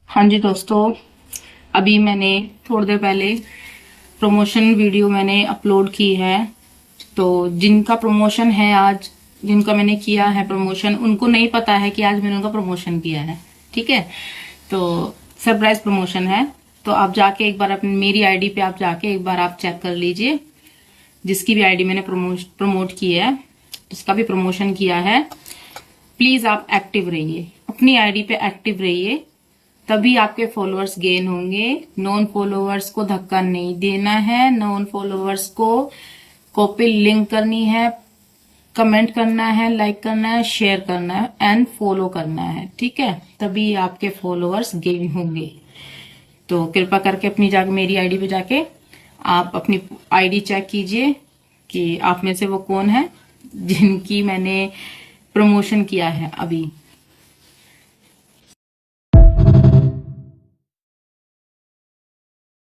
हाँ जी दोस्तों, अभी मैंने थोड़ी देर पहले प्रमोशन वीडियो मैंने अपलोड की है। तो जिनका प्रमोशन है आज, जिनका मैंने किया है प्रमोशन, उनको नहीं पता है कि आज मैंने उनका प्रमोशन किया है। ठीक है, तो सरप्राइज प्रमोशन है। तो आप जाके एक बार अपनी मेरी आईडी पे आप जाके एक बार आप चेक कर लीजिए। जिसकी भी आईडी मैंने प्रमोट की है, जिसका भी प्रमोशन किया है, प्लीज आप एक्टिव रहिए, अपनी आईडी पे एक्टिव रहिए, तभी आपके फॉलोअर्स गेन होंगे। नॉन फॉलोअर्स को धक्का नहीं देना है, नॉन फॉलोअर्स को कॉपी लिंक करनी है, कमेंट करना है, लाइक करना है, शेयर करना है एंड फॉलो करना है। ठीक है, तभी आपके फॉलोअर्स गेन होंगे। तो कृपा करके अपनी जाके मेरी आईडी पे जाके आप अपनी आईडी चेक कीजिए कि आप में से वो कौन है जिनकी मैंने प्रमोशन किया है अभी।